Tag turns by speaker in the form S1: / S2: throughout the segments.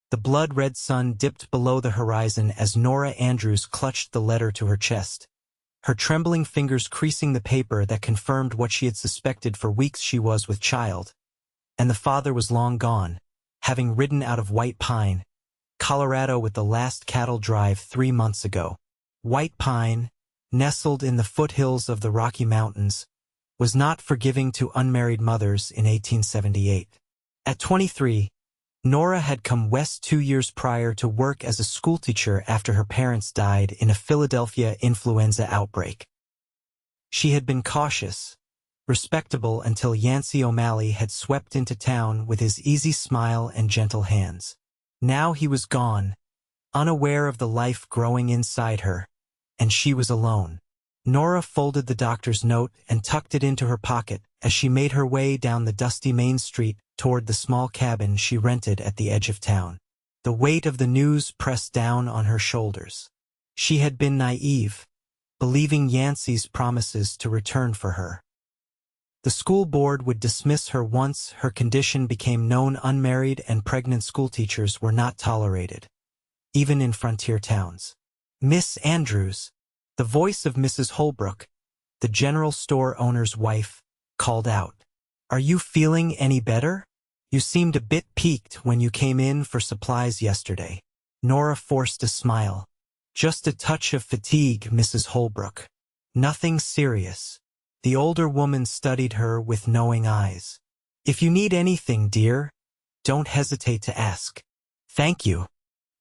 S1: The blood-red sun dipped below the horizon as Nora Andrews clutched the letter to her chest, her trembling fingers creasing the paper that confirmed what she had suspected for weeks. She was with child, and the father was long gone, having ridden out of White Pine, Colorado with the last cattle drive 3 months ago. White Pine, nestled in the foothills of the Rocky Mountains, was not forgiving to unmarried mothers in 1878. At 23, Nora had come west 2 years prior to work as a schoolteacher after her parents died in a Philadelphia influenza outbreak. She had been cautious, respectable until Yancy O'Malley had swept into town with his easy smile and gentle hands. Now he was gone, unaware of the life growing inside her, and she was alone. Nora folded the doctor's note and tucked it into her pocket as she made her way down the dusty main street toward the small cabin she rented at the edge of town. The weight of the news pressed down on her shoulders. She had been naive, believing Yancy's promises to return for her. The school board would dismiss her once her condition became known. Unmarried and pregnant schoolteachers were not tolerated, even in frontier towns. "Miss Andrews," the voice of Mrs. Holbrook, the general store owner's wife, called out. "Are you feeling any better? You seemed a bit peaked when you came in for supplies yesterday." Nora forced a smile. "Just a touch of fatigue, Mrs. Holbrook. Nothing serious." The older woman studied her with knowing eyes. "If you need anything, dear, don't hesitate to ask." "Thank you."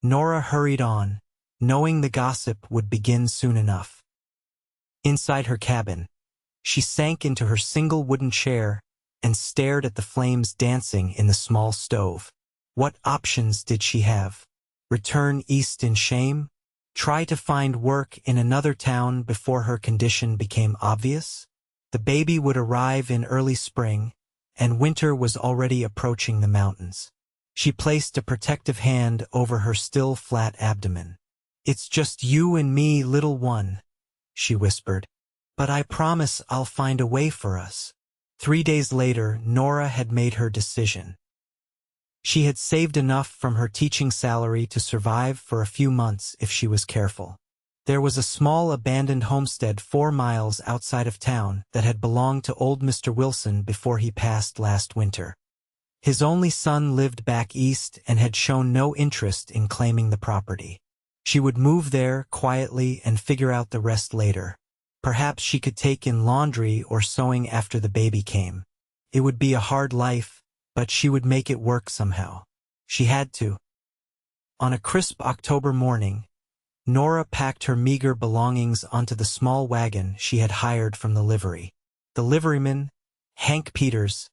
S1: Nora hurried on, knowing the gossip would begin soon enough. Inside her cabin, she sank into her single wooden chair and stared at the flames dancing in the small stove. What options did she have? Return east in shame? Try to find work in another town before her condition became obvious? The baby would arrive in early spring, and winter was already approaching the mountains. She placed a protective hand over her still flat abdomen. "It's just you and me, little one," she whispered. "But I promise I'll find a way for us." 3 days later, Nora had made her decision. She had saved enough from her teaching salary to survive for a few months if she was careful. There was a small abandoned homestead 4 miles outside of town that had belonged to old Mr. Wilson before he passed last winter. His only son lived back east and had shown no interest in claiming the property. She would move there quietly and figure out the rest later. Perhaps she could take in laundry or sewing after the baby came. It would be a hard life, but she would make it work somehow. She had to. On a crisp October morning, Nora packed her meager belongings onto the small wagon she had hired from the livery. The liveryman, Hank Peters,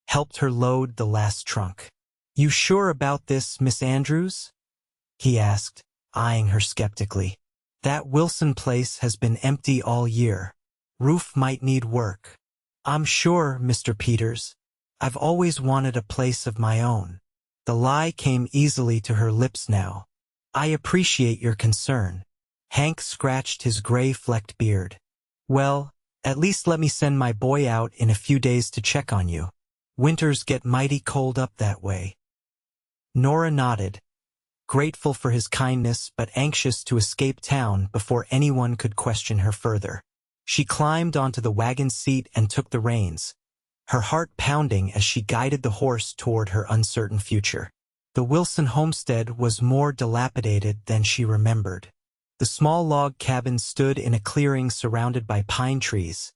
S1: helped her load the last trunk. "You sure about this, Miss Andrews?" he asked, eyeing her skeptically. "That Wilson place has been empty all year. Roof might need work." "I'm sure, Mr. Peters. I've always wanted a place of my own." The lie came easily to her lips now. "I appreciate your concern." Hank scratched his gray-flecked beard. "Well, at least let me send my boy out in a few days to check on you. Winters get mighty cold up that way." Nora nodded, grateful for his kindness but anxious to escape town before anyone could question her further. She climbed onto the wagon seat and took the reins, her heart pounding as she guided the horse toward her uncertain future. The Wilson homestead was more dilapidated than she remembered. The small log cabin stood in a clearing surrounded by pine trees,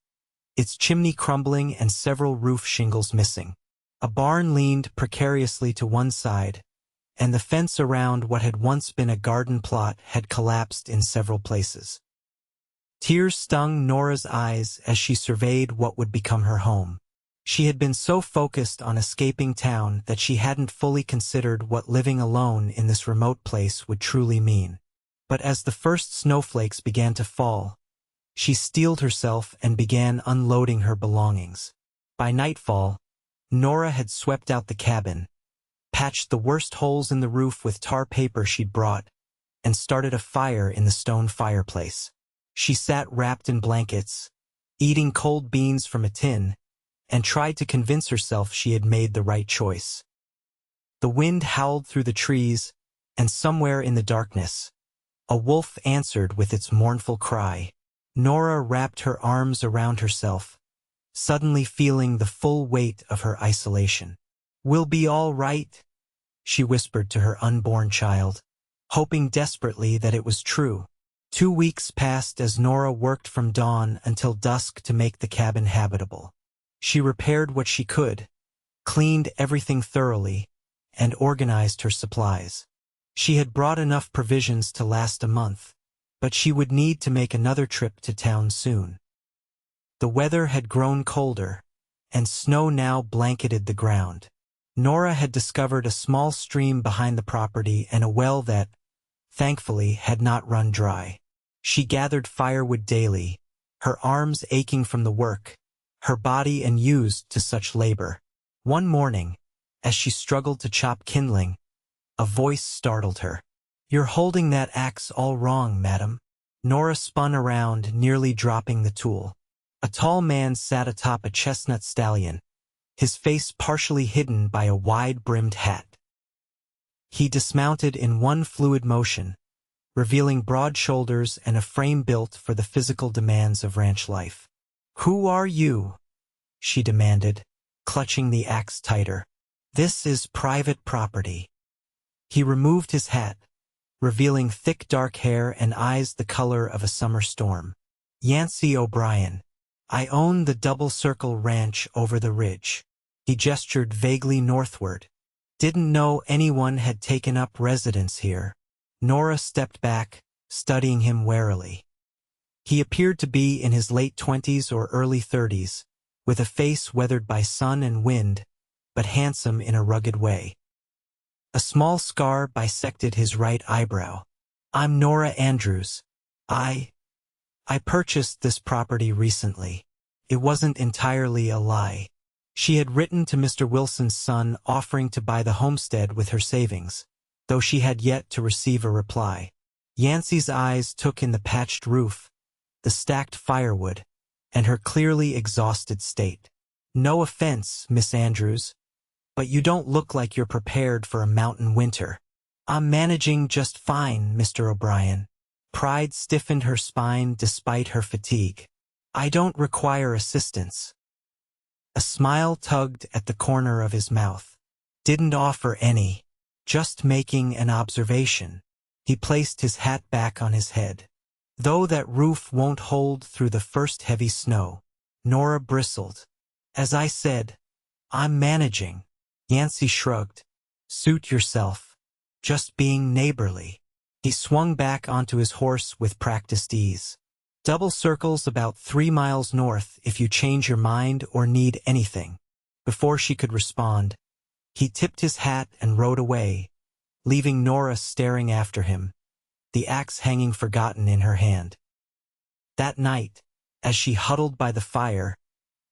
S1: its chimney crumbling and several roof shingles missing. A barn leaned precariously to one side, and the fence around what had once been a garden plot had collapsed in several places. Tears stung Nora's eyes as she surveyed what would become her home. She had been so focused on escaping town that she hadn't fully considered what living alone in this remote place would truly mean. But as the first snowflakes began to fall, she steeled herself and began unloading her belongings. By nightfall, Nora had swept out the cabin, patched the worst holes in the roof with tar paper she'd brought, and started a fire in the stone fireplace. She sat wrapped in blankets, eating cold beans from a tin, and tried to convince herself she had made the right choice. The wind howled through the trees, and somewhere in the darkness, a wolf answered with its mournful cry. Nora wrapped her arms around herself, suddenly feeling the full weight of her isolation. "We'll be all right," she whispered to her unborn child, hoping desperately that it was true. 2 weeks passed as Nora worked from dawn until dusk to make the cabin habitable. She repaired what she could, cleaned everything thoroughly, and organized her supplies. She had brought enough provisions to last a month, but she would need to make another trip to town soon. The weather had grown colder, and snow now blanketed the ground. Nora had discovered a small stream behind the property and a well that, thankfully, had not run dry. She gathered firewood daily, her arms aching from the work, her body unused to such labor. One morning, as she struggled to chop kindling, a voice startled her. "You're holding that axe all wrong, madam." Nora spun around, nearly dropping the tool. A tall man sat atop a chestnut stallion, his face partially hidden by a wide-brimmed hat. He dismounted in one fluid motion, revealing broad shoulders and a frame built for the physical demands of ranch life. "Who are you?" she demanded, clutching the axe tighter. "This is private property." He removed his hat, revealing thick dark hair and eyes the color of a summer storm. "Yancy O'Brien. I own the Double Circle Ranch over the ridge." He gestured vaguely northward. "Didn't know anyone had taken up residence here." Nora stepped back, studying him warily. He appeared to be in his late 20s or early 30s, with a face weathered by sun and wind, but handsome in a rugged way. A small scar bisected his right eyebrow. "I'm Nora Andrews. I purchased this property recently." It wasn't entirely a lie. She had written to Mr. Wilson's son offering to buy the homestead with her savings, though she had yet to receive a reply. Yancy's eyes took in the patched roof, the stacked firewood, and her clearly exhausted state. "No offense, Miss Andrews, but you don't look like you're prepared for a mountain winter." "I'm managing just fine, Mr. O'Brien." Pride stiffened her spine despite her fatigue. "I don't require assistance." A smile tugged at the corner of his mouth. "Didn't offer any. Just making an observation." He placed his hat back on his head. "Though that roof won't hold through the first heavy snow." Nora bristled. "As I said, I'm managing." Yancy shrugged. "Suit yourself. Just being neighborly." He swung back onto his horse with practiced ease. "Double Circle's about 3 miles north if you change your mind or need anything." Before she could respond, he tipped his hat and rode away, leaving Nora staring after him, the axe hanging forgotten in her hand. That night, as she huddled by the fire,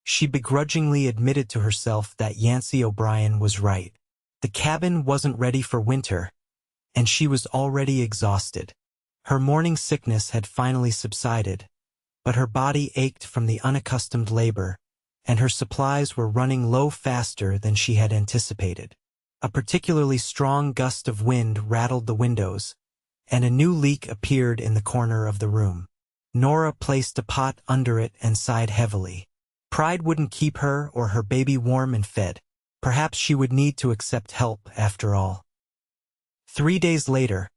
S1: she begrudgingly admitted to herself that Yancy O'Brien was right. The cabin wasn't ready for winter, and she was already exhausted. Her morning sickness had finally subsided, but her body ached from the unaccustomed labor, and her supplies were running low faster than she had anticipated. A particularly strong gust of wind rattled the windows, and a new leak appeared in the corner of the room. Nora placed a pot under it and sighed heavily. Pride wouldn't keep her or her baby warm and fed. Perhaps she would need to accept help after all. 3 days later,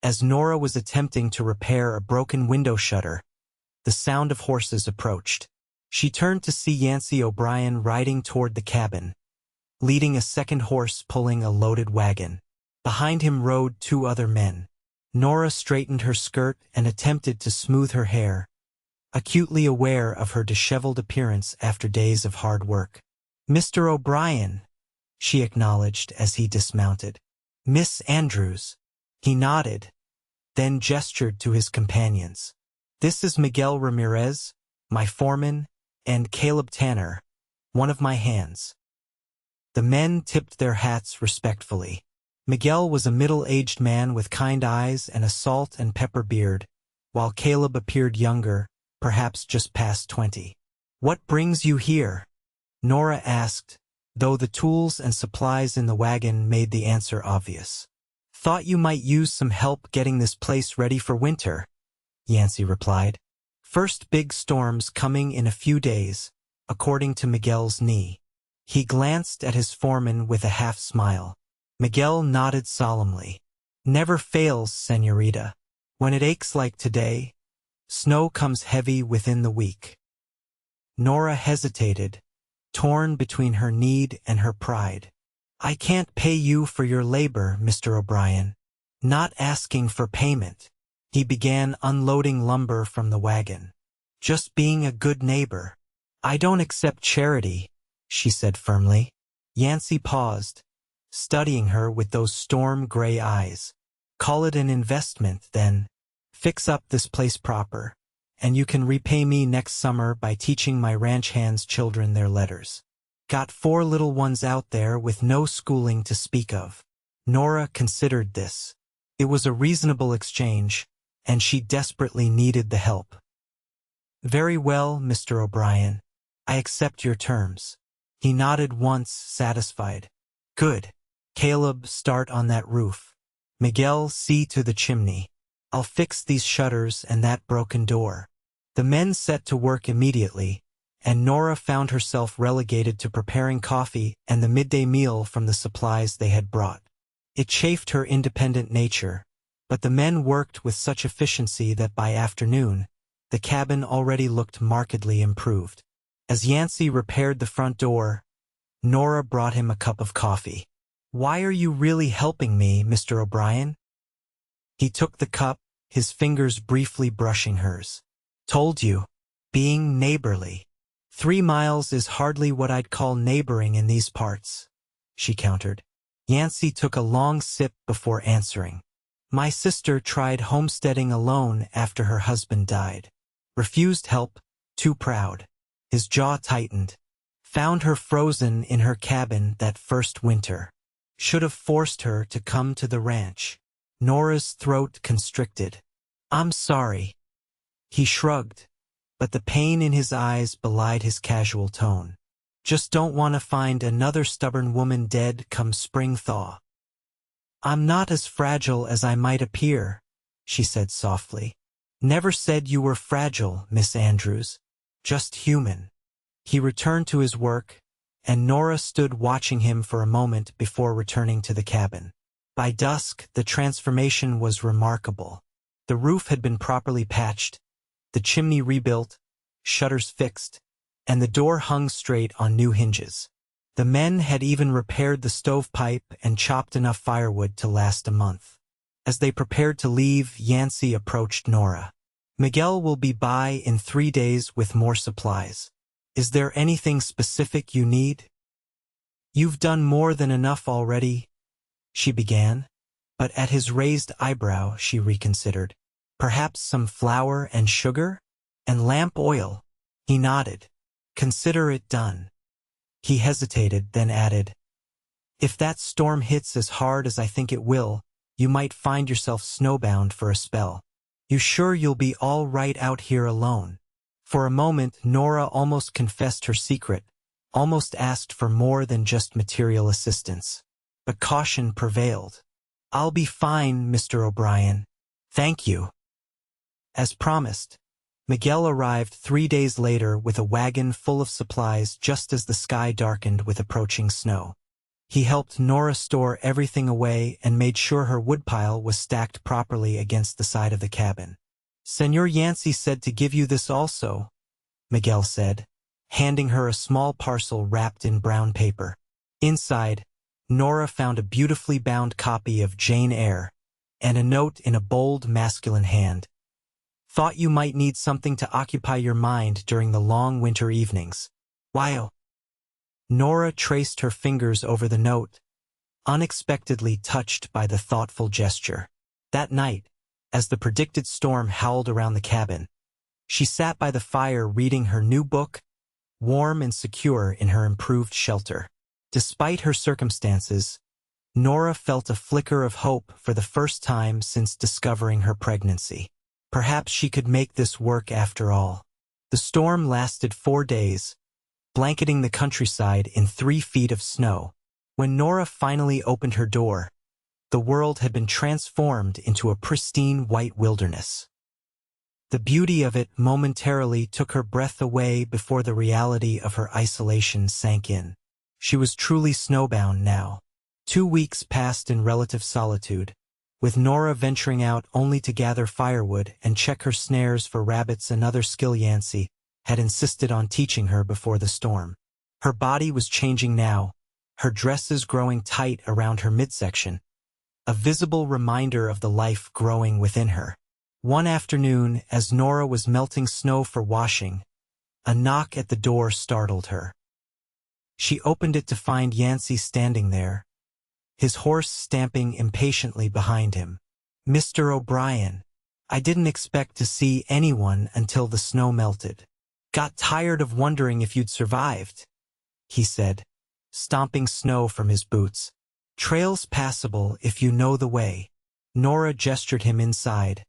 S1: as Nora was attempting to repair a broken window shutter, the sound of horses approached. She turned to see Yancy O'Brien riding toward the cabin, leading a second horse pulling a loaded wagon. Behind him rode 2 other men. Nora straightened her skirt and attempted to smooth her hair, acutely aware of her disheveled appearance after days of hard work. "Mr. O'Brien," she acknowledged as he dismounted. "Miss Andrews." He nodded, then gestured to his companions. "This is Miguel Ramirez, my foreman, and Caleb Tanner, one of my hands." The men tipped their hats respectfully. Miguel was a middle-aged man with kind eyes and a salt and pepper beard, while Caleb appeared younger, perhaps just past 20. "What brings you here?" Nora asked, though the tools and supplies in the wagon made the answer obvious. Thought you might use some help getting this place ready for winter, Yancy replied. First big storms coming in a few days, according to Miguel's knee. He glanced at his foreman with a half smile. Miguel nodded solemnly. Never fails, señorita. When it aches like today, snow comes heavy within the week. Nora hesitated, torn between her need and her pride. I can't pay you for your labor, Mr. O'Brien. Not asking for payment. He began unloading lumber from the wagon. Just being a good neighbor. I don't accept charity, she said firmly. Yancy paused, studying her with those storm-gray eyes. Call it an investment, then. Fix up this place proper, and you can repay me next summer by teaching my ranch hands' children their letters. Got 4 little ones out there with no schooling to speak of. Nora considered this. It was a reasonable exchange, and she desperately needed the help. Very well, Mr. O'Brien. I accept your terms. He nodded once, satisfied. Good. Caleb, start on that roof. Miguel, see to the chimney. I'll fix these shutters and that broken door. The men set to work immediately, and Nora found herself relegated to preparing coffee and the midday meal from the supplies they had brought. It chafed her independent nature, but the men worked with such efficiency that by afternoon, the cabin already looked markedly improved. As Yancy repaired the front door, Nora brought him a cup of coffee. Why are you really helping me, Mr. O'Brien? He took the cup, his fingers briefly brushing hers. Told you, being neighborly. 3 miles is hardly what I'd call neighboring in these parts, she countered. Yancy took a long sip before answering. My sister tried homesteading alone after her husband died. Refused help, too proud. His jaw tightened. Found her frozen in her cabin that first winter. Should have forced her to come to the ranch. Nora's throat constricted. I'm sorry. He shrugged, but the pain in his eyes belied his casual tone. Just don't want to find another stubborn woman dead come spring thaw. I'm not as fragile as I might appear, she said softly. Never said you were fragile, Miss Andrews. Just human. He returned to his work, and Nora stood watching him for a moment before returning to the cabin. By dusk, the transformation was remarkable. The roof had been properly patched, the chimney rebuilt, shutters fixed, and the door hung straight on new hinges. The men had even repaired the stovepipe and chopped enough firewood to last a month. As they prepared to leave, Yancy approached Nora. Miguel will be by in 3 days with more supplies. Is there anything specific you need? You've done more than enough already, she began, but at his raised eyebrow she reconsidered. Perhaps some flour and sugar? And lamp oil? He nodded. Consider it done. He hesitated, then added, if that storm hits as hard as I think it will, you might find yourself snowbound for a spell. You sure you'll be all right out here alone? For a moment, Nora almost confessed her secret, almost asked for more than just material assistance. But caution prevailed. I'll be fine, Mr. O'Brien. Thank you. As promised, Miguel arrived 3 days later with a wagon full of supplies just as the sky darkened with approaching snow. He helped Nora store everything away and made sure her woodpile was stacked properly against the side of the cabin. Señor Yancy said to give you this also, Miguel said, handing her a small parcel wrapped in brown paper. Inside, Nora found a beautifully bound copy of Jane Eyre and a note in a bold masculine hand. Thought you might need something to occupy your mind during the long winter evenings. Wow. Nora traced her fingers over the note, unexpectedly touched by the thoughtful gesture. That night, as the predicted storm howled around the cabin, she sat by the fire reading her new book, warm and secure in her improved shelter. Despite her circumstances, Nora felt a flicker of hope for the first time since discovering her pregnancy. Perhaps she could make this work after all. The storm lasted 4 days, blanketing the countryside in 3 feet of snow. When Nora finally opened her door, the world had been transformed into a pristine white wilderness. The beauty of it momentarily took her breath away before the reality of her isolation sank in. She was truly snowbound now. 2 weeks passed in relative solitude, with Nora venturing out only to gather firewood and check her snares for rabbits, another skill Yancy had insisted on teaching her before the storm. Her body was changing now, her dresses growing tight around her midsection, a visible reminder of the life growing within her. One afternoon, as Nora was melting snow for washing, a knock at the door startled her. She opened it to find Yancy standing there, his horse stamping impatiently behind him. "Mr. O'Brien, I didn't expect to see anyone until the snow melted. Got tired of wondering if you'd survived," he said, stomping snow from his boots. "Trail's passable if you know the way." Nora gestured him inside,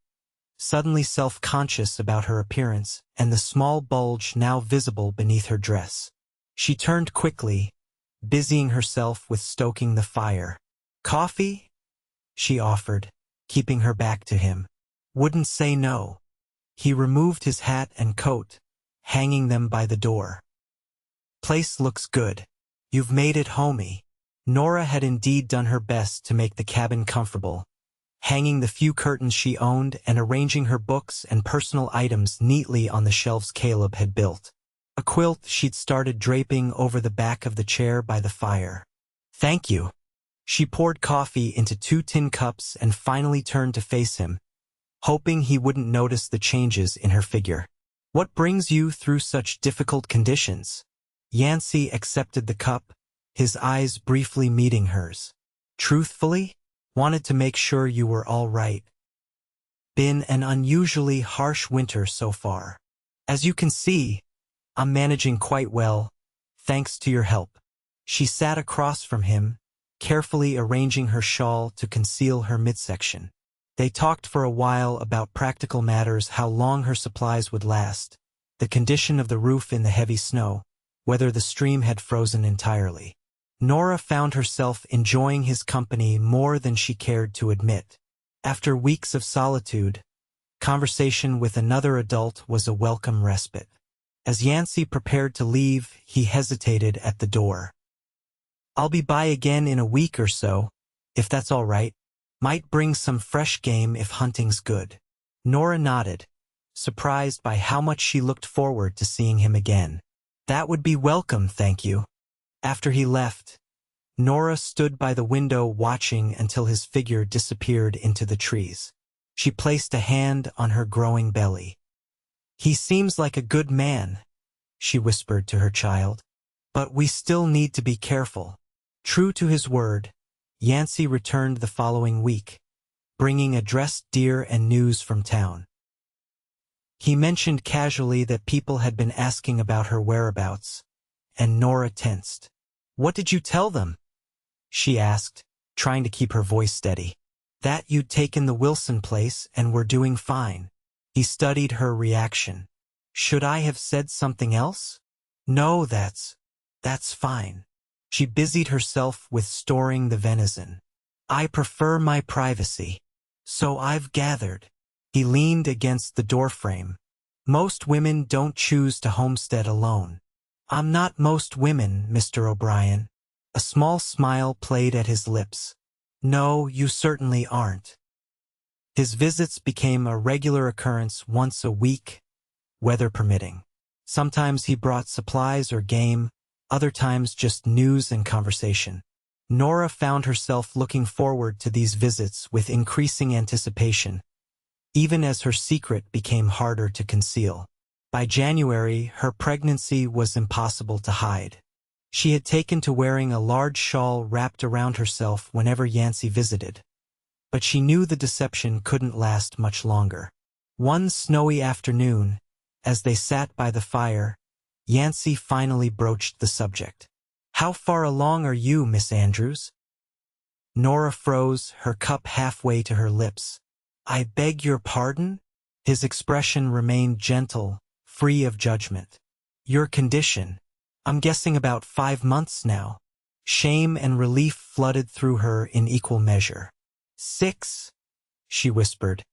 S1: suddenly self-conscious about her appearance and the small bulge now visible beneath her dress. She turned quickly, busying herself with stoking the fire. "Coffee?" she offered, keeping her back to him. "Wouldn't say no." He removed his hat and coat, hanging them by the door. "Place looks good. You've made it homey." Nora had indeed done her best to make the cabin comfortable, hanging the few curtains she owned and arranging her books and personal items neatly on the shelves Caleb had built. A quilt she'd started draping over the back of the chair by the fire. "Thank you." She poured coffee into 2 tin cups and finally turned to face him, hoping he wouldn't notice the changes in her figure. "What brings you through such difficult conditions?" Yancy accepted the cup, his eyes briefly meeting hers. "Truthfully, wanted to make sure you were all right. Been an unusually harsh winter so far. As you can see, I'm managing quite well, thanks to your help." She sat across from him, carefully arranging her shawl to conceal her midsection. They talked for a while about practical matters, how long her supplies would last, the condition of the roof in the heavy snow, whether the stream had frozen entirely. Nora found herself enjoying his company more than she cared to admit. After weeks of solitude, conversation with another adult was a welcome respite. As Yancy prepared to leave, he hesitated at the door. "I'll be by again in a week or so, if that's all right. Might bring some fresh game if hunting's good." Nora nodded, surprised by how much she looked forward to seeing him again. "That would be welcome, thank you." After he left, Nora stood by the window watching until his figure disappeared into the trees. She placed a hand on her growing belly. "He seems like a good man," she whispered to her child. "But we still need to be careful." True to his word, Yancy returned the following week, bringing a dressed deer and news from town. He mentioned casually that people had been asking about her whereabouts, and Nora tensed. "What did you tell them?" she asked, trying to keep her voice steady. "That you'd taken the Wilson place and were doing fine." He studied her reaction. "Should I have said something else?" "No, that's fine." She busied herself with storing the venison. "I prefer my privacy. So I've gathered." He leaned against the doorframe. "Most women don't choose to homestead alone." "I'm not most women, Mr. O'Brien." A small smile played at his lips. "No, you certainly aren't." His visits became a regular occurrence once a week, weather permitting. Sometimes he brought supplies or game, other times just news and conversation. Nora found herself looking forward to these visits with increasing anticipation, even as her secret became harder to conceal. By January, her pregnancy was impossible to hide. She had taken to wearing a large shawl wrapped around herself whenever Yancy visited. But she knew the deception couldn't last much longer. One snowy afternoon, as they sat by the fire, Yancy finally broached the subject. "How far along are you, Miss Andrews?" Nora froze, her cup halfway to her lips. "I beg your pardon?" His expression remained gentle, free of judgment. "Your condition. I'm guessing about 5 months now." Shame and relief flooded through her in equal measure. 6, she whispered,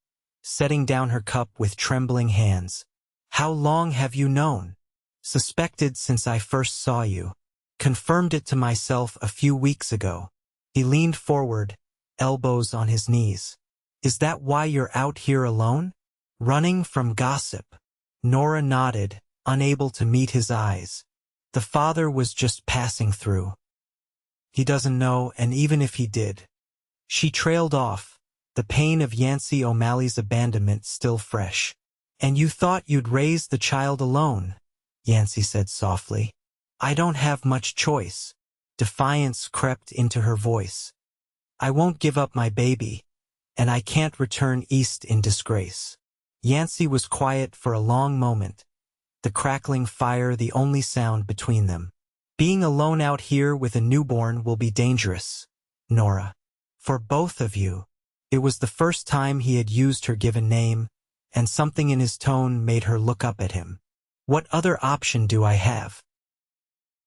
S1: setting down her cup with trembling hands. How long have you known? Suspected since I first saw you. Confirmed it to myself a few weeks ago. He leaned forward, elbows on his knees. Is that why you're out here alone? Running from gossip? Nora nodded, unable to meet his eyes. The father was just passing through. He doesn't know, and even if he did. She trailed off, the pain of Yancy O'Malley's abandonment still fresh. And you thought you'd raise the child alone, Yancy said softly. I don't have much choice. Defiance crept into her voice. I won't give up my baby, and I can't return east in disgrace. Yancy was quiet for a long moment, the crackling fire the only sound between them. Being alone out here with a newborn will be dangerous, Nora. For both of you. It was the first time he had used her given name, and something in his tone made her look up at him. What other option do I have?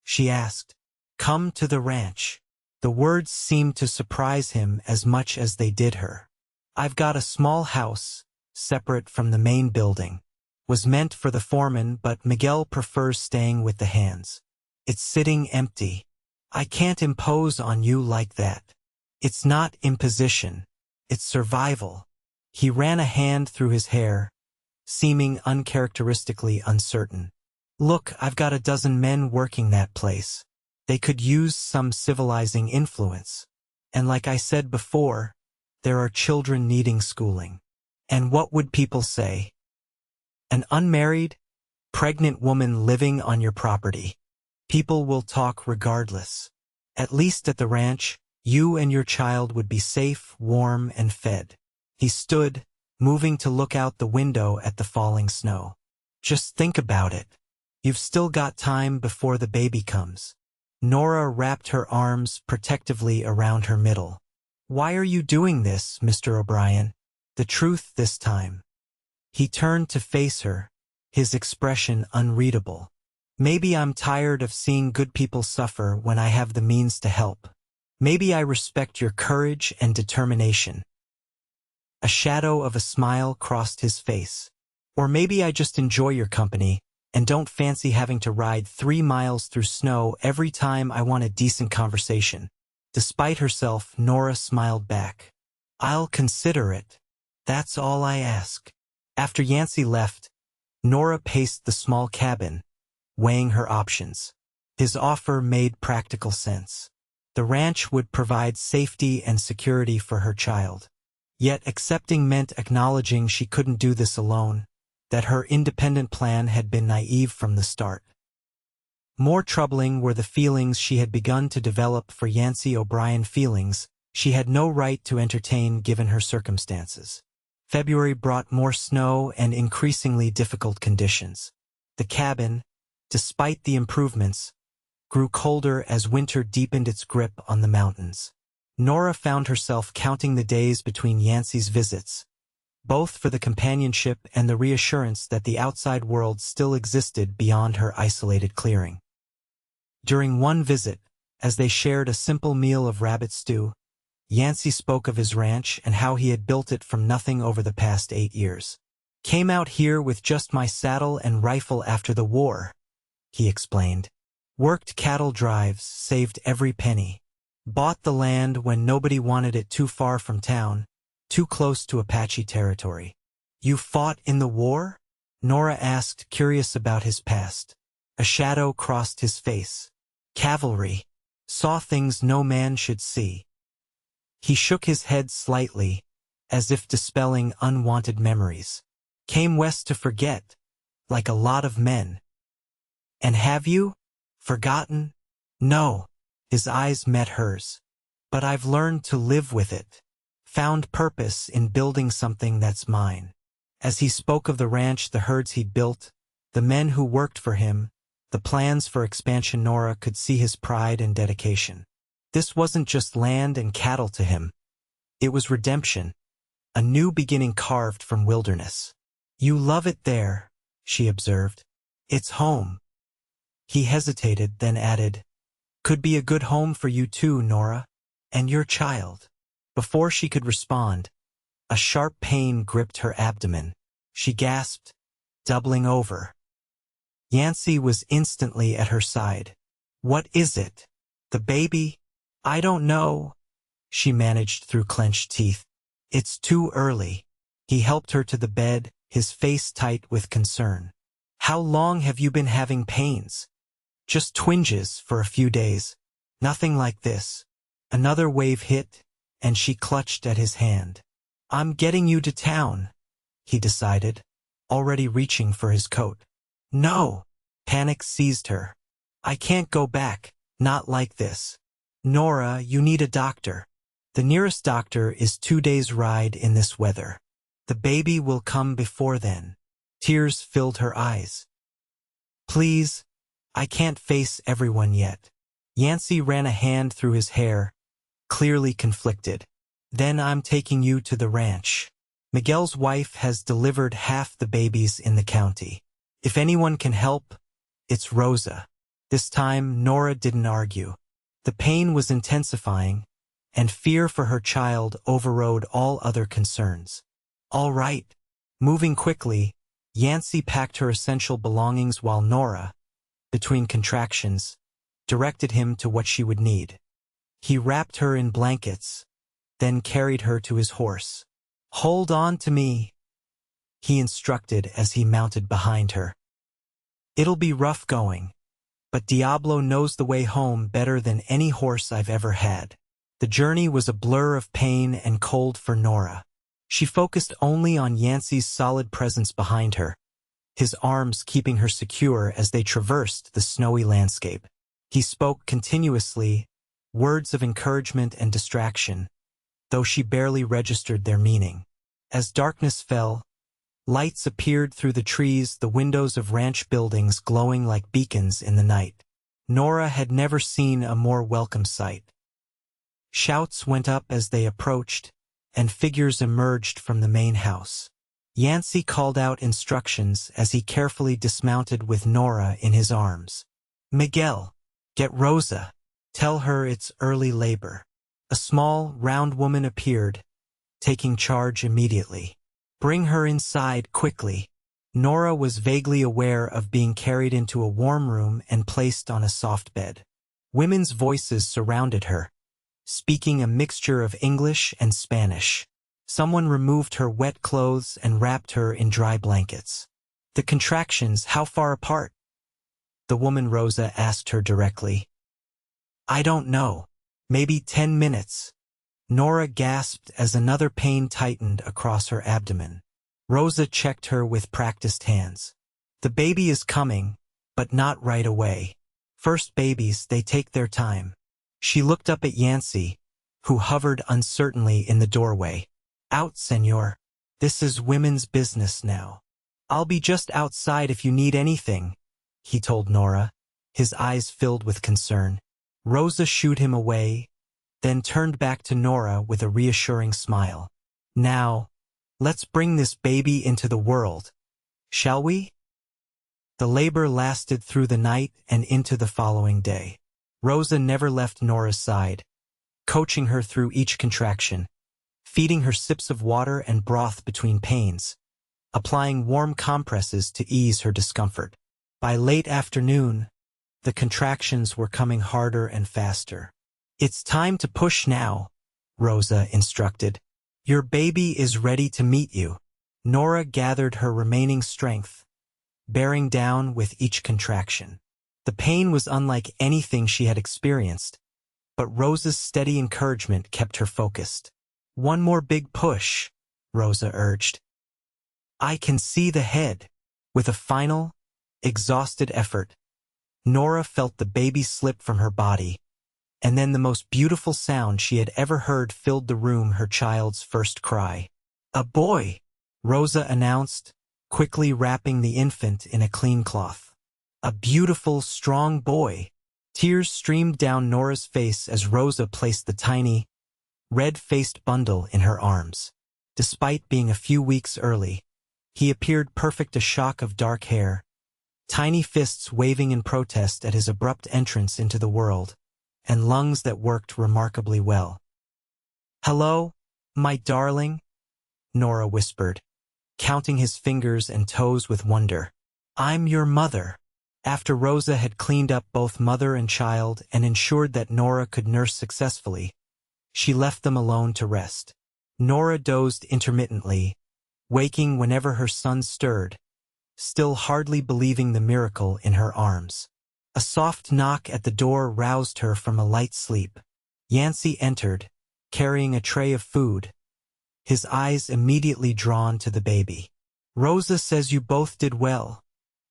S1: She asked. Come to the ranch. The words seemed to surprise him as much as they did her. I've got a small house, separate from the main building. Was meant for the foreman, but Miguel prefers staying with the hands. It's sitting empty. I can't impose on you like that. It's not imposition. It's survival. He ran a hand through his hair, seeming uncharacteristically uncertain. Look, I've got a dozen men working that place. They could use some civilizing influence. And like I said before, there are children needing schooling. And what would people say? An unmarried, pregnant woman living on your property. People will talk regardless. At least at the ranch, you and your child would be safe, warm, and fed. He stood, moving to look out the window at the falling snow. Just think about it. You've still got time before the baby comes. Nora wrapped her arms protectively around her middle. Why are you doing this, Mr. O'Brien? The truth this time. He turned to face her, his expression unreadable. Maybe I'm tired of seeing good people suffer when I have the means to help. Maybe I respect your courage and determination. A shadow of a smile crossed his face. Or maybe I just enjoy your company and don't fancy having to ride 3 miles through snow every time I want a decent conversation. Despite herself, Nora smiled back. I'll consider it. That's all I ask. After Yancy left, Nora paced the small cabin, weighing her options. His offer made practical sense. The ranch would provide safety and security for her child. Yet accepting meant acknowledging she couldn't do this alone, that her independent plan had been naive from the start. More troubling were the feelings she had begun to develop for Yancy O'Brien, feelings she had no right to entertain given her circumstances. February brought more snow and increasingly difficult conditions. The cabin, despite the improvements, grew colder as winter deepened its grip on the mountains. Nora found herself counting the days between Yancy's visits, both for the companionship and the reassurance that the outside world still existed beyond her isolated clearing. During one visit, as they shared a simple meal of rabbit stew, Yancy spoke of his ranch and how he had built it from nothing over the past 8 years. Came out here with just my saddle and rifle after the war, he explained. Worked cattle drives, saved every penny. Bought the land when nobody wanted it, too far from town, too close to Apache territory. You fought in the war? Nora asked, curious about his past. A shadow crossed his face. Cavalry. Saw things no man should see. He shook his head slightly, as if dispelling unwanted memories. Came west to forget, like a lot of men. And have you? Forgotten? No. His eyes met hers. But I've learned to live with it. Found purpose in building something that's mine. As he spoke of the ranch, the herds he'd built, the men who worked for him, the plans for expansion, Nora could see his pride and dedication. This wasn't just land and cattle to him. It was redemption, a new beginning carved from wilderness. You love it there, she observed. It's home. He hesitated, then added, could be a good home for you too, Nora, and your child. Before she could respond, a sharp pain gripped her abdomen. She gasped, doubling over. Yancy was instantly at her side. "What is it? The baby? I don't know," she managed through clenched teeth. "It's too early." He helped her to the bed, his face tight with concern. "How long have you been having pains?" "Just twinges for a few days. Nothing like this." Another wave hit, and she clutched at his hand. "I'm getting you to town," he decided, already reaching for his coat. "No!" Panic seized her. "I can't go back, not like this." "Nora, you need a doctor. The nearest doctor is 2 days' ride in this weather. The baby will come before then." Tears filled her eyes. "Please, I can't face everyone yet." Yancy ran a hand through his hair, clearly conflicted. "Then I'm taking you to the ranch. Miguel's wife has delivered half the babies in the county. If anyone can help, it's Rosa." This time, Nora didn't argue. The pain was intensifying, and fear for her child overrode all other concerns. "All right." Moving quickly, Yancy packed her essential belongings while Nora, between contractions, directed him to what she would need. He wrapped her in blankets, then carried her to his horse. "Hold on to me," he instructed as he mounted behind her. "It'll be rough going, but Diablo knows the way home better than any horse I've ever had." The journey was a blur of pain and cold for Nora. She focused only on Yancy's solid presence behind her, his arms keeping her secure as they traversed the snowy landscape. He spoke continuously, words of encouragement and distraction, though she barely registered their meaning. As darkness fell, lights appeared through the trees, the windows of ranch buildings glowing like beacons in the night. Nora had never seen a more welcome sight. Shouts went up as they approached, and figures emerged from the main house. Yancy called out instructions as he carefully dismounted with Nora in his arms. "Miguel, get Rosa. Tell her it's early labor." A small, round woman appeared, taking charge immediately. "Bring her inside quickly." Nora was vaguely aware of being carried into a warm room and placed on a soft bed. Women's voices surrounded her, speaking a mixture of English and Spanish. Someone removed her wet clothes and wrapped her in dry blankets. "The contractions, how far apart?" the woman Rosa asked her directly. "I don't know. Maybe 10 minutes. Nora gasped as another pain tightened across her abdomen. Rosa checked her with practiced hands. "The baby is coming, but not right away. First babies, they take their time." She looked up at Yancy, who hovered uncertainly in the doorway. "Out, senor. This is women's business now." "I'll be just outside if you need anything," he told Nora, his eyes filled with concern. Rosa shooed him away, then turned back to Nora with a reassuring smile. "Now, let's bring this baby into the world, shall we?" The labor lasted through the night and into the following day. Rosa never left Nora's side, coaching her through each contraction, feeding her sips of water and broth between pains, applying warm compresses to ease her discomfort. By late afternoon, the contractions were coming harder and faster. "It's time to push now," Rosa instructed. "Your baby is ready to meet you." Nora gathered her remaining strength, bearing down with each contraction. The pain was unlike anything she had experienced, but Rosa's steady encouragement kept her focused. "One more big push," Rosa urged. "I can see the head." With a final, exhausted effort, Nora felt the baby slip from her body, and then the most beautiful sound she had ever heard filled the room, her child's first cry. "A boy," Rosa announced, quickly wrapping the infant in a clean cloth. "A beautiful, strong boy." Tears streamed down Nora's face as Rosa placed the tiny, red-faced bundle in her arms. Despite being a few weeks early, he appeared perfect, a shock of dark hair, tiny fists waving in protest at his abrupt entrance into the world, and lungs that worked remarkably well. "Hello, my darling," Nora whispered, counting his fingers and toes with wonder. "I'm your mother." After Rosa had cleaned up both mother and child and ensured that Nora could nurse successfully, she left them alone to rest. Nora dozed intermittently, waking whenever her son stirred, still hardly believing the miracle in her arms. A soft knock at the door roused her from a light sleep. Yancy entered, carrying a tray of food, his eyes immediately drawn to the baby. "Rosa says you both did well,"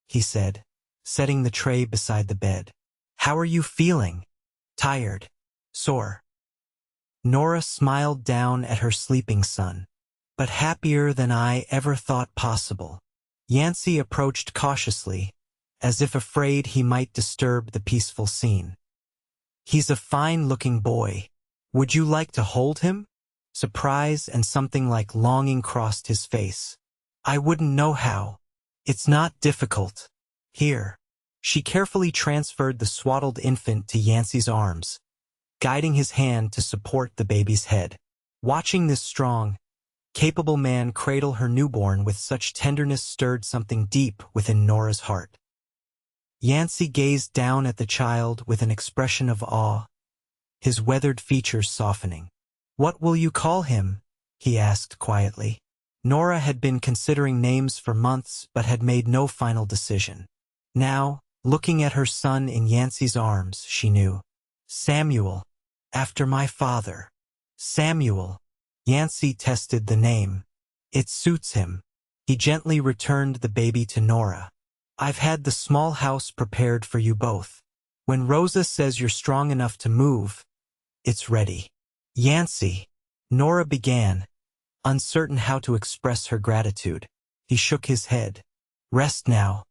S1: he said, setting the tray beside the bed. "How are you feeling? Tired? Sore?" Nora smiled down at her sleeping son. "But happier than I ever thought possible." Yancy approached cautiously, as if afraid he might disturb the peaceful scene. "He's a fine-looking boy. Would you like to hold him?" Surprise and something like longing crossed his face. "I wouldn't know how. It's not difficult. Here." She carefully transferred the swaddled infant to Yancy's arms, guiding his hand to support the baby's head. Watching this strong, capable man cradle her newborn with such tenderness stirred something deep within Nora's heart. Yancy gazed down at the child with an expression of awe, his weathered features softening. "What will you call him?" he asked quietly. Nora had been considering names for months but had made no final decision. Now, looking at her son in Yancy's arms, she knew. "Samuel, after my father." "Samuel." Yancy tested the name. "It suits him." He gently returned the baby to Nora. "I've had the small house prepared for you both. When Rosa says you're strong enough to move, it's ready." "Yancy," Nora began, uncertain how to express her gratitude. He shook his head. "Rest now.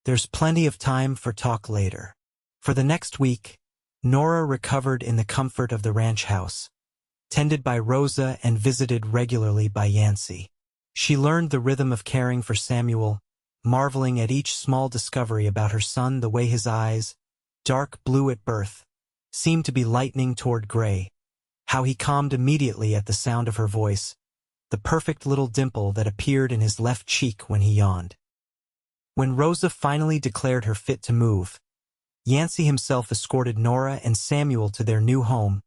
S1: There's plenty of time for talk later." For the next week, Nora recovered in the comfort of the ranch house, tended by Rosa and visited regularly by Yancy. She learned the rhythm of caring for Samuel, marveling at each small discovery about her son, the way his eyes, dark blue at birth, seemed to be lightening toward gray, how he calmed immediately at the sound of her voice, the perfect little dimple that appeared in his left cheek when he yawned. When Rosa finally declared her fit to move, Yancy himself escorted Nora and Samuel to their new home,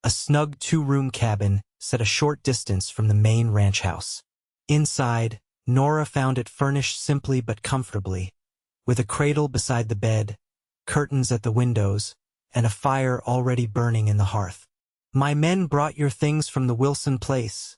S1: a snug 2-room cabin set a short distance from the main ranch house. Inside, Nora found it furnished simply but comfortably, with a cradle beside the bed, curtains at the windows, and a fire already burning in the hearth. "My men brought your things from the Wilson place,"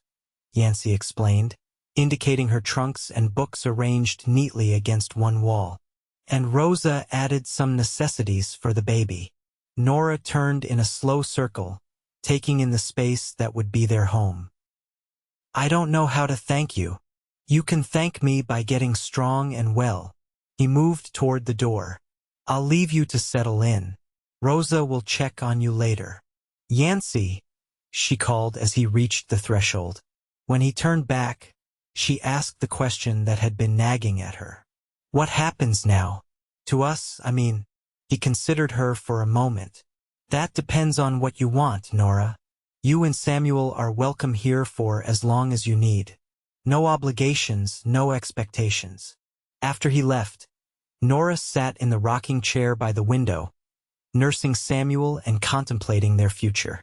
S1: Yancy explained, indicating her trunks and books arranged neatly against one wall. "And Rosa added some necessities for the baby." Nora turned in a slow circle, taking in the space that would be their home. "I don't know how to thank you. You can thank me by getting strong and well." He moved toward the door. "I'll leave you to settle in. Rosa will check on you later." "Yancy," she called as he reached the threshold. When he turned back, she asked the question that had been nagging at her. "What happens now? To us, I mean." He considered her for a moment. "That depends on what you want, Nora. You and Samuel are welcome here for as long as you need. No obligations, no expectations." After he left, Nora sat in the rocking chair by the window, nursing Samuel and contemplating their future.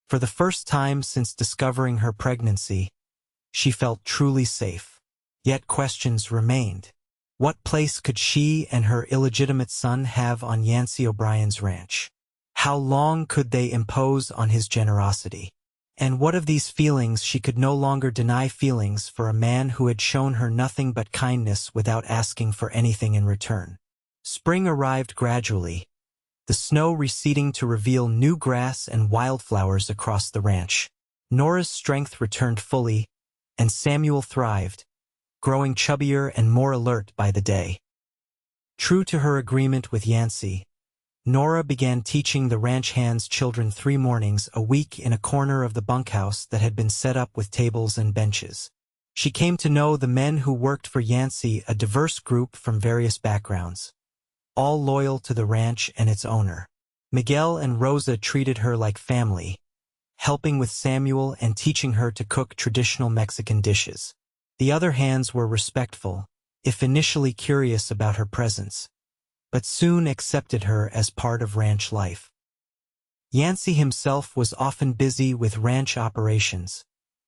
S1: For the first time since discovering her pregnancy, she felt truly safe. Yet questions remained. What place could she and her illegitimate son have on Yancy O'Brien's ranch? How long could they impose on his generosity? And what of these feelings? She could no longer deny feelings for a man who had shown her nothing but kindness without asking for anything in return. Spring arrived gradually, the snow receding to reveal new grass and wildflowers across the ranch. Nora's strength returned fully, and Samuel thrived, growing chubbier and more alert by the day. True to her agreement with Yancy, Nora began teaching the ranch hand's children 3 mornings a week in a corner of the bunkhouse that had been set up with tables and benches. She came to know the men who worked for Yancy, a diverse group from various backgrounds, all loyal to the ranch and its owner. Miguel and Rosa treated her like family, helping with Samuel and teaching her to cook traditional Mexican dishes. The other hands were respectful, if initially curious about her presence, but soon accepted her as part of ranch life. Yancy himself was often busy with ranch operations,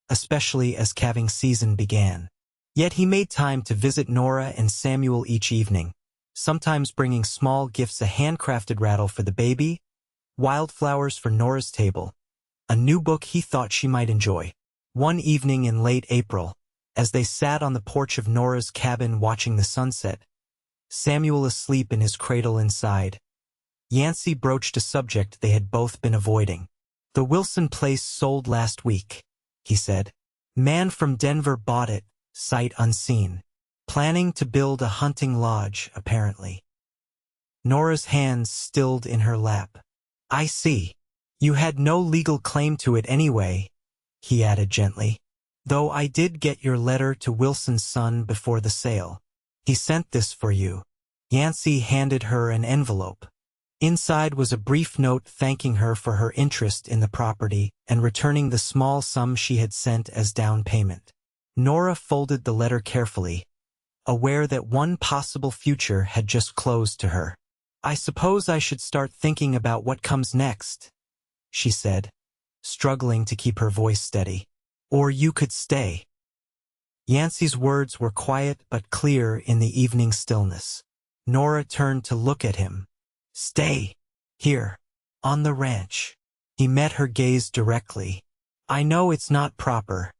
S1: especially as calving season began. Yet he made time to visit Nora and Samuel each evening, sometimes bringing small gifts: a handcrafted rattle for the baby, wildflowers for Nora's table, a new book he thought she might enjoy. One evening in late April, as they sat on the porch of Nora's cabin watching the sunset, Samuel asleep in his cradle inside, Yancy broached a subject they had both been avoiding. "The Wilson place sold last week," he said. "Man from Denver bought it, sight unseen. Planning to build a hunting lodge, apparently." Nora's hands stilled in her lap. "I see. You had no legal claim to it anyway," he added gently. "Though I did get your letter to Wilson's son before the sale. He sent this for you." Yancy handed her an envelope. Inside was a brief note thanking her for her interest in the property and returning the small sum she had sent as down payment. Nora folded the letter carefully, aware that one possible future had just closed to her. "I suppose I should start thinking about what comes next," she said, struggling to keep her voice steady. "Or you could stay." Yancy's words were quiet but clear in the evening stillness. Nora turned to look at him. "Stay. Here. On the ranch." He met her gaze directly. "I know it's not proper.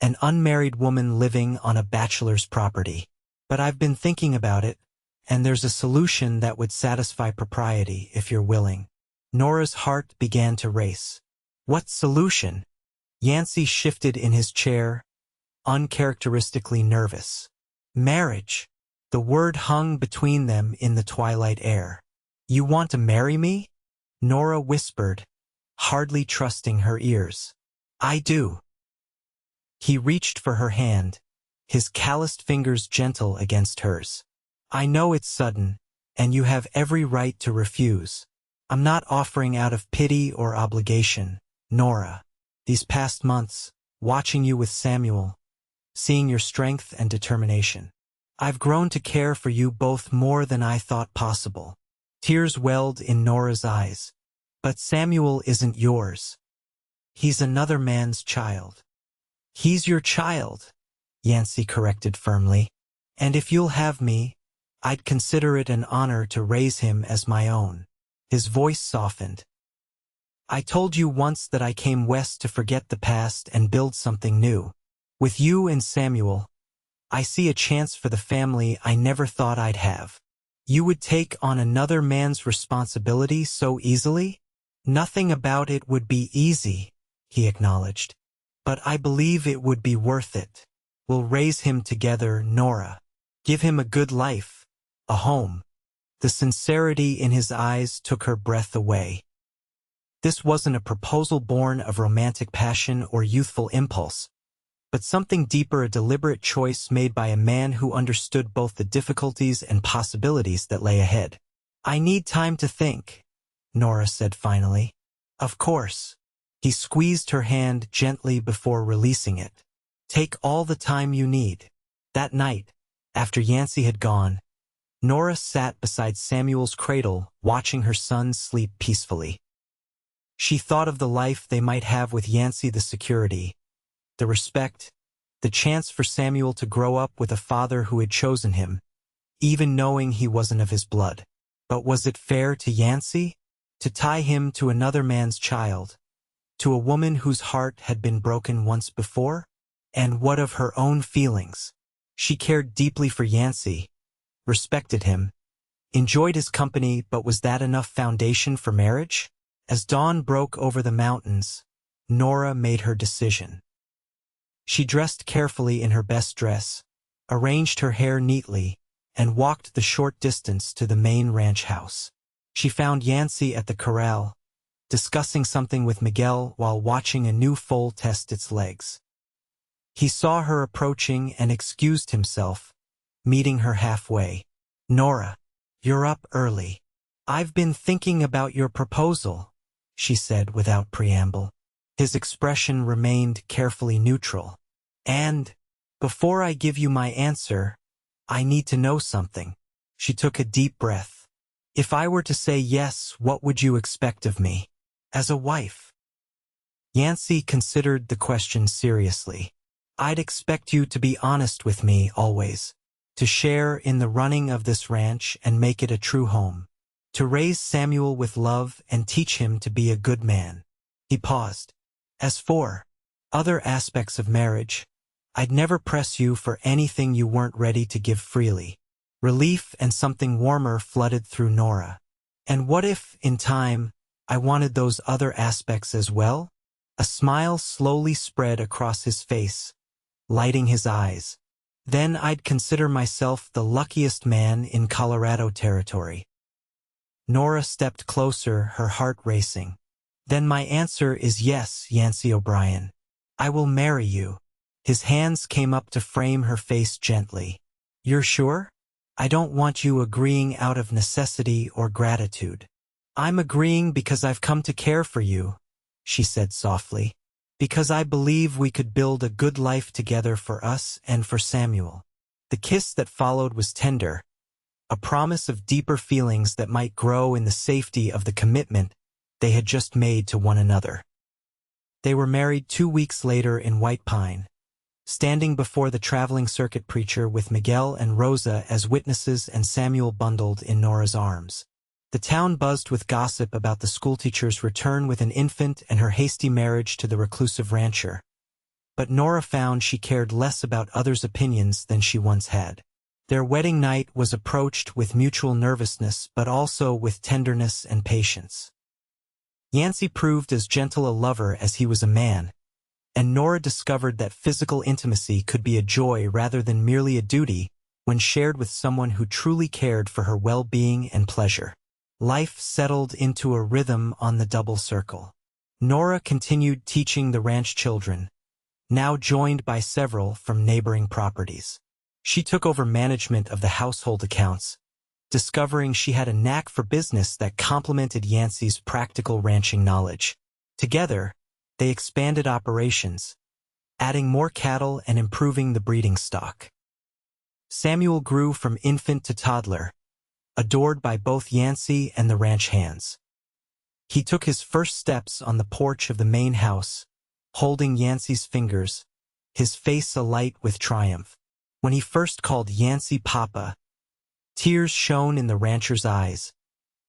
S1: An unmarried woman living on a bachelor's property. But I've been thinking about it, and there's a solution that would satisfy propriety if you're willing." Nora's heart began to race. "What solution?" Yancy shifted in his chair, uncharacteristically nervous. "Marriage." The word hung between them in the twilight air. "You want to marry me?" Nora whispered, hardly trusting her ears. "I do." He reached for her hand, his calloused fingers gentle against hers. "I know it's sudden, and you have every right to refuse. I'm not offering out of pity or obligation, Nora. These past months, watching you with Samuel, seeing your strength and determination, I've grown to care for you both more than I thought possible." Tears welled in Nora's eyes. "But Samuel isn't yours. He's another man's child." "He's your child," Yancy corrected firmly. "And if you'll have me, I'd consider it an honor to raise him as my own." His voice softened. "I told you once that I came west to forget the past and build something new. With you and Samuel, I see a chance for the family I never thought I'd have." "You would take on another man's responsibility so easily?" "Nothing about it would be easy," he acknowledged. "But I believe it would be worth it. We'll raise him together, Nora. Give him a good life, a home." The sincerity in his eyes took her breath away. This wasn't a proposal born of romantic passion or youthful impulse, but something deeper: a deliberate choice made by a man who understood both the difficulties and possibilities that lay ahead. "I need time to think," Nora said finally. "Of course." He squeezed her hand gently before releasing it. "Take all the time you need." That night, after Yancy had gone, Nora sat beside Samuel's cradle, watching her son sleep peacefully. She thought of the life they might have with Yancy: the security, the respect, the chance for Samuel to grow up with a father who had chosen him, even knowing he wasn't of his blood. But was it fair to Yancy to tie him to another man's child, to a woman whose heart had been broken once before? And what of her own feelings? She cared deeply for Yancy, respected him, enjoyed his company, but was that enough foundation for marriage? As dawn broke over the mountains, Nora made her decision. She dressed carefully in her best dress, arranged her hair neatly, and walked the short distance to the main ranch house. She found Yancy at the corral, discussing something with Miguel while watching a new foal test its legs. He saw her approaching and excused himself, meeting her halfway. "Nora, you're up early. I've been thinking about your proposal," she said without preamble. His expression remained carefully neutral. "And, before I give you my answer, I need to know something." She took a deep breath. "If I were to say yes, what would you expect of me? As a wife?" Yancy considered the question seriously. "I'd expect you to be honest with me always. To share in the running of this ranch and make it a true home. To raise Samuel with love and teach him to be a good man." He paused. "As for other aspects of marriage, I'd never press you for anything you weren't ready to give freely." Relief and something warmer flooded through Nora. "And what if, in time, I wanted those other aspects as well?" A smile slowly spread across his face, lighting his eyes. "Then I'd consider myself the luckiest man in Colorado territory." Nora stepped closer, her heart racing. "Then my answer is yes, Yancy O'Brien. I will marry you." His hands came up to frame her face gently. "You're sure? I don't want you agreeing out of necessity or gratitude." "I'm agreeing because I've come to care for you," she said softly. "Because I believe we could build a good life together for us and for Samuel." The kiss that followed was tender, a promise of deeper feelings that might grow in the safety of the commitment they had just made to one another. They were married 2 weeks later in White Pine, standing before the traveling circuit preacher with Miguel and Rosa as witnesses and Samuel bundled in Nora's arms. The town buzzed with gossip about the schoolteacher's return with an infant and her hasty marriage to the reclusive rancher. But Nora found she cared less about others' opinions than she once had. Their wedding night was approached with mutual nervousness but also with tenderness and patience. Yancy proved as gentle a lover as he was a man, and Nora discovered that physical intimacy could be a joy rather than merely a duty when shared with someone who truly cared for her well-being and pleasure. Life settled into a rhythm on the double circle. Nora continued teaching the ranch children, now joined by several from neighboring properties. She took over management of the household accounts, discovering she had a knack for business that complemented Yancy's practical ranching knowledge. Together, they expanded operations, adding more cattle and improving the breeding stock. Samuel grew from infant to toddler, adored by both Yancy and the ranch hands. He took his first steps on the porch of the main house, holding Yancy's fingers, his face alight with triumph. When he first called Yancy Papa, tears shone in the rancher's eyes,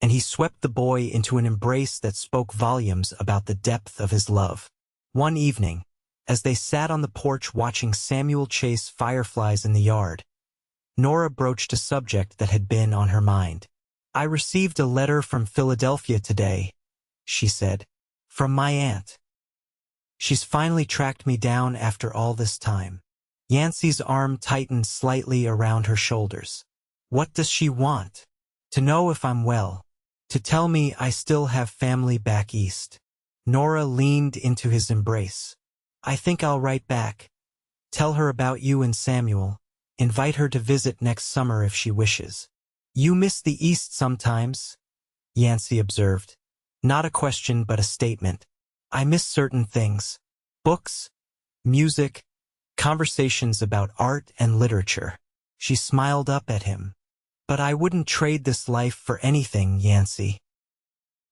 S1: and he swept the boy into an embrace that spoke volumes about the depth of his love. One evening, as they sat on the porch watching Samuel chase fireflies in the yard, Nora broached a subject that had been on her mind. "I received a letter from Philadelphia today," she said, "from my aunt. She's finally tracked me down after all this time." Yancy's arm tightened slightly around her shoulders. "What does she want?" "To know if I'm well. To tell me I still have family back east." Nora leaned into his embrace. "I think I'll write back. Tell her about you and Samuel. Invite her to visit next summer if she wishes." "You miss the East sometimes," Yancy observed. Not a question but a statement. "I miss certain things. Books, music, conversations about art and literature." She smiled up at him. "But I wouldn't trade this life for anything, Yancy.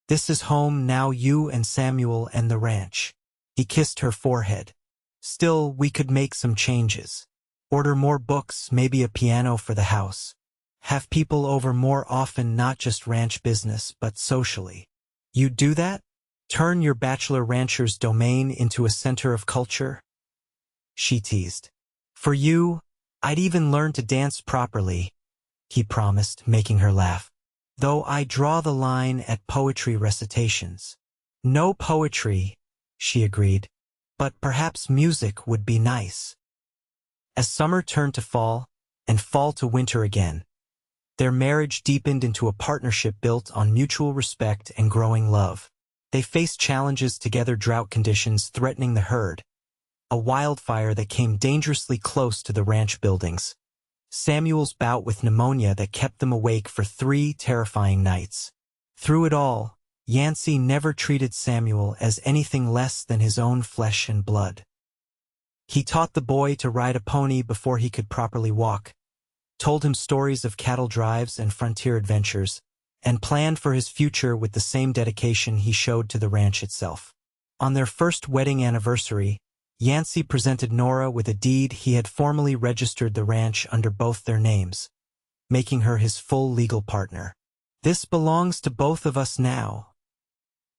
S1: This is home now, you and Samuel and the ranch." He kissed her forehead. "Still, we could make some changes. Order more books, maybe a piano for the house. Have people over more often, not just ranch business, but socially." "You'd do that? Turn your bachelor rancher's domain into a center of culture?" she teased. "For you, I'd even learn to dance properly," he promised, making her laugh. "Though I draw the line at poetry recitations." "No poetry," she agreed, "but perhaps music would be nice." As summer turned to fall, and fall to winter again, their marriage deepened into a partnership built on mutual respect and growing love. They faced challenges together: drought conditions threatening the herd, a wildfire that came dangerously close to the ranch buildings, Samuel's bout with pneumonia that kept them awake for 3 terrifying nights. Through it all, Yancy never treated Samuel as anything less than his own flesh and blood. He taught the boy to ride a pony before he could properly walk, told him stories of cattle drives and frontier adventures, and planned for his future with the same dedication he showed to the ranch itself. On their first wedding anniversary, Yancy presented Nora with a deed he had formally registered the ranch under both their names, making her his full legal partner. "This belongs to both of us now,"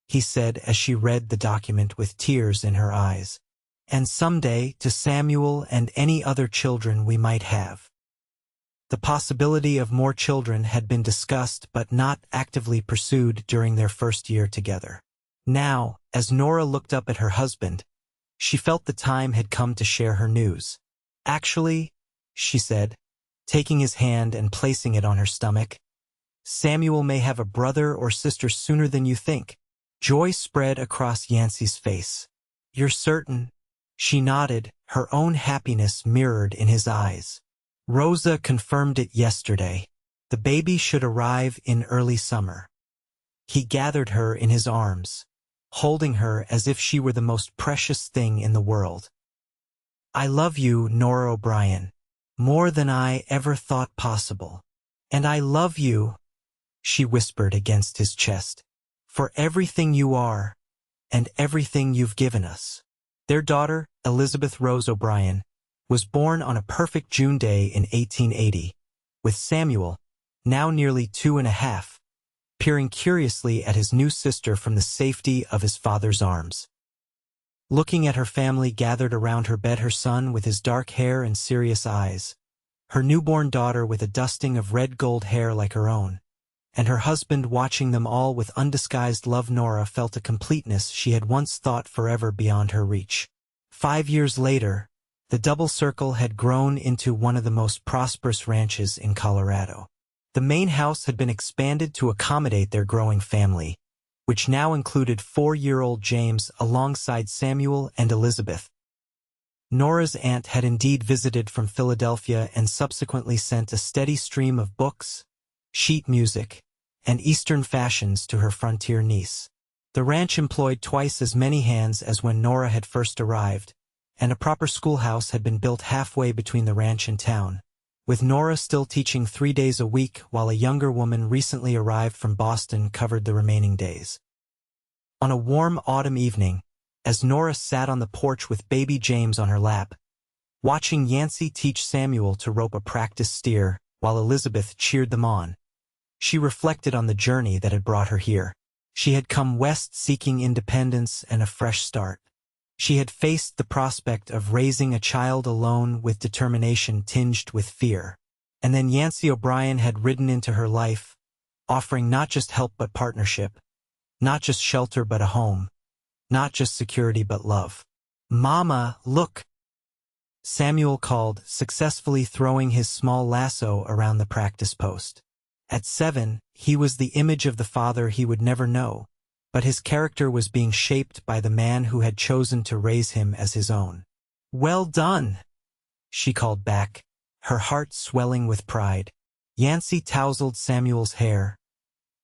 S1: he said as she read the document with tears in her eyes. "And someday to Samuel and any other children we might have." The possibility of more children had been discussed but not actively pursued during their first year together. Now, as Nora looked up at her husband, she felt the time had come to share her news. "Actually," she said, taking his hand and placing it on her stomach, "Samuel may have a brother or sister sooner than you think." Joy spread across Yancy's face. "You're certain?" She nodded, her own happiness mirrored in his eyes. "Rosa confirmed it yesterday. The baby should arrive in early summer." He gathered her in his arms, holding her as if she were the most precious thing in the world. "I love you, Nora O'Brien, more than I ever thought possible. And I love you," she whispered against his chest, "for everything you are and everything you've given us." Their daughter, Elizabeth Rose O'Brien, was born on a perfect June day in 1880, with Samuel, now nearly 2.5, peering curiously at his new sister from the safety of his father's arms. Looking at her family gathered around her bed, her son with his dark hair and serious eyes, her newborn daughter with a dusting of red gold hair like her own, and her husband watching them all with undisguised love, Nora felt a completeness she had once thought forever beyond her reach. 5 years later, the double circle had grown into one of the most prosperous ranches in Colorado. The main house had been expanded to accommodate their growing family, which now included 4-year-old James alongside Samuel and Elizabeth. Nora's aunt had indeed visited from Philadelphia and subsequently sent a steady stream of books, sheet music, and Eastern fashions to her frontier niece. The ranch employed twice as many hands as when Nora had first arrived, and a proper schoolhouse had been built halfway between the ranch and town, with Nora still teaching 3 days a week while a younger woman recently arrived from Boston covered the remaining days. On a warm autumn evening, as Nora sat on the porch with baby James on her lap, watching Yancy teach Samuel to rope a practice steer while Elizabeth cheered them on, she reflected on the journey that had brought her here. She had come west seeking independence and a fresh start. She had faced the prospect of raising a child alone with determination tinged with fear. And then Yancy O'Brien had ridden into her life, offering not just help but partnership, not just shelter but a home, not just security but love. "Mama, look!" Samuel called, successfully throwing his small lasso around the practice post. At 7, he was the image of the father he would never know, but his character was being shaped by the man who had chosen to raise him as his own. "Well done," she called back, her heart swelling with pride. Yancy tousled Samuel's hair,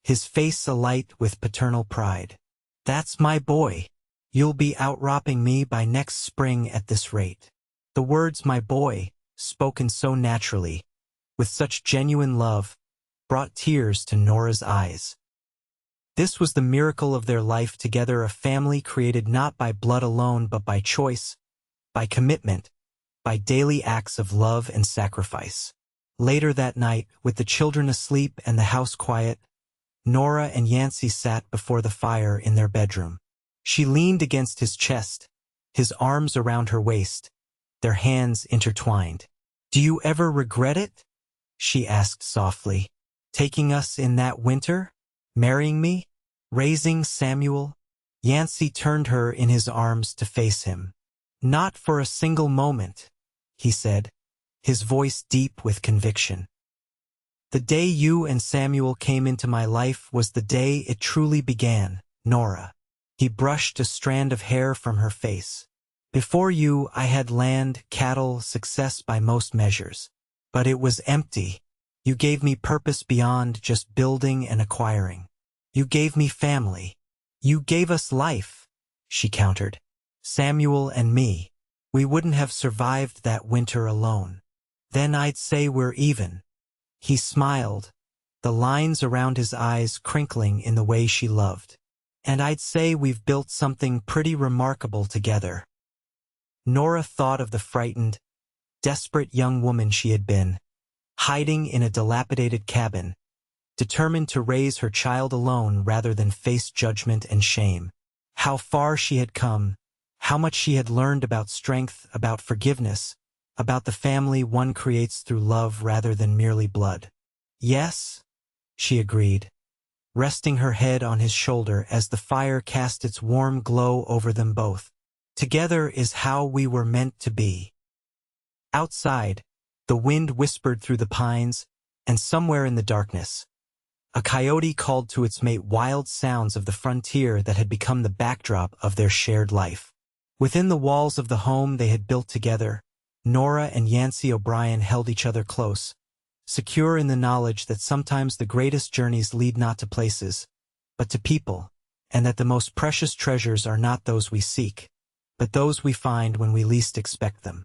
S1: his face alight with paternal pride. "That's my boy. You'll be out-ropping me by next spring at this rate." The words "my boy," spoken so naturally, with such genuine love, brought tears to Nora's eyes. This was the miracle of their life together, a family created not by blood alone but by choice, by commitment, by daily acts of love and sacrifice. Later that night, with the children asleep and the house quiet, Nora and Yancy sat before the fire in their bedroom. She leaned against his chest, his arms around her waist, their hands intertwined. "Do you ever regret it?" she asked softly. "Taking us in that winter? Marrying me? Raising Samuel?" Yancy turned her in his arms to face him. "Not for a single moment," he said, his voice deep with conviction. "The day you and Samuel came into my life was the day it truly began, Nora." He brushed a strand of hair from her face. "Before you, I had land, cattle, success by most measures. But it was empty. You gave me purpose beyond just building and acquiring. You gave me family. You gave us life, she countered. Samuel and me. We wouldn't have survived that winter alone. Then I'd say we're even. He smiled, the lines around his eyes crinkling in the way she loved. And I'd say we've built something pretty remarkable together. Nora thought of the frightened, desperate young woman she had been, hiding in a dilapidated cabin, determined to raise her child alone rather than face judgment and shame. How far she had come, how much she had learned about strength, about forgiveness, about the family one creates through love rather than merely blood. Yes, she agreed, resting her head on his shoulder as the fire cast its warm glow over them both. Together is how we were meant to be. Outside, the wind whispered through the pines, and somewhere in the darkness, a coyote called to its mate wild sounds of the frontier that had become the backdrop of their shared life. Within the walls of the home they had built together, Nora and Yancy O'Brien held each other close, secure in the knowledge that sometimes the greatest journeys lead not to places, but to people, and that the most precious treasures are not those we seek, but those we find when we least expect them.